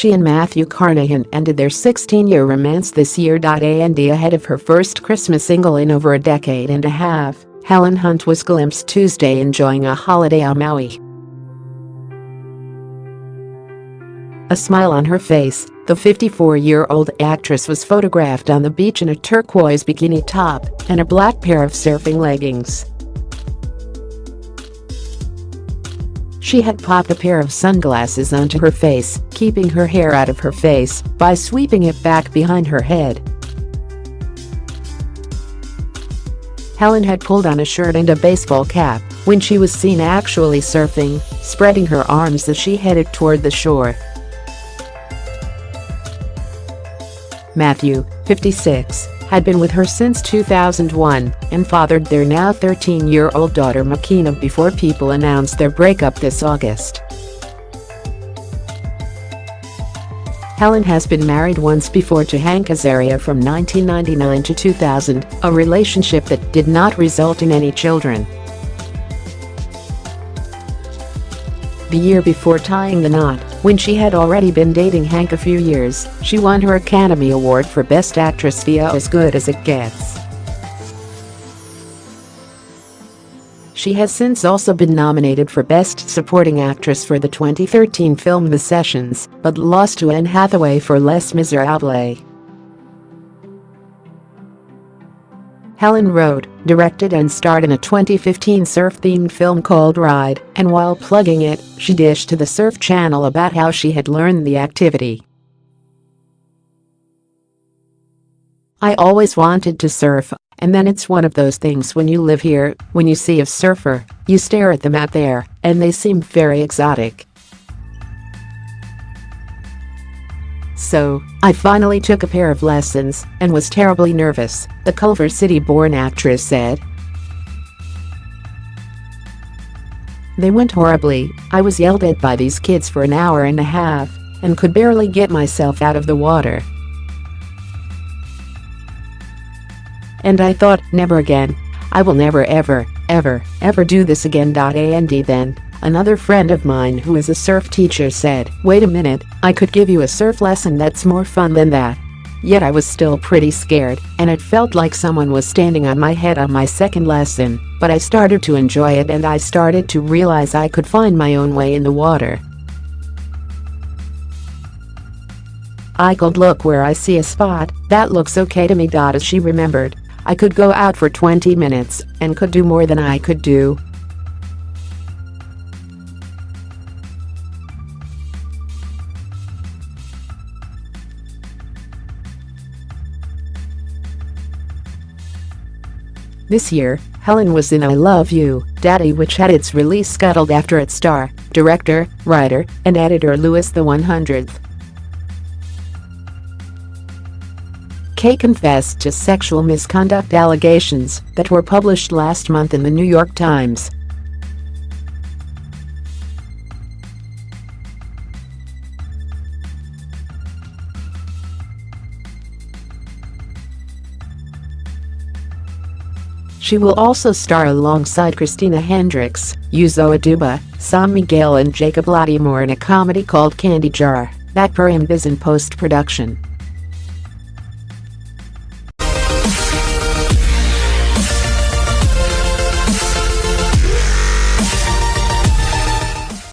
She and Matthew Carnehan ended their 16-year romance this year.And ahead of her first Christmas single in over a decade and a half. Helen Hunt was glimpsed Tuesday enjoying a holiday on Maui. A smile on her face, the 54-year-old actress was photographed on the beach in a turquoise bikini top and a black pair of surfing leggings. She had popped a pair of sunglasses onto her face, keeping her hair out of her face by sweeping it back behind her head. Helen had pulled on a shirt and a baseball cap when she was seen actually surfing, spreading her arms as she headed toward the shore. Matthew, 56, had been with her since 2001 and fathered their now 13-year-old daughter Makena before people announced their breakup this August. Helen has been married once before to Hank Azaria from 1999 to 2000, a relationship that did not result in any children. The year before tying the knot, when she had already been dating Hank a few years, she won her Academy Award for Best Actress via As Good As It Gets. She has since also been nominated for Best Supporting Actress for the 2013 film The Sessions, but lost to Anne Hathaway for Les Misérables. Helen wrote, directed and starred in a 2015 surf-themed film called Ride, and while plugging it, she dished to the Surf Channel about how she had learned the activity. "I always wanted to surf, and then it's one of those things when you live here, when you see a surfer, you stare at them out there, and they seem very exotic. So, I finally took a pair of lessons and was terribly nervous," the Culver City-born actress said. "They went horribly. I was yelled at by these kids for an hour and a half and could barely get myself out of the water. And I thought, never again. I will never ever do this again.And then." Another friend of mine who is a surf teacher said, "Wait a minute, I could give you a surf lesson that's more fun than that." Yet I was still pretty scared, and it felt like someone was standing on my head on my second lesson, but I started to enjoy it and I started to realize I could find my own way in the water. I could look where I see a spot that looks okay to me. As she remembered, I could go out for 20 minutes and could do more than I could do. This year, Helen was in I Love You, Daddy, which had its release scuttled after its star, director, writer, and editor Louis C.K. confessed to sexual misconduct allegations that were published last month in the New York Times. She will also star alongside Christina Hendricks, Uzo Aduba, San Miguel and Jacob Latimore in a comedy called Candy Jar that is in post-production.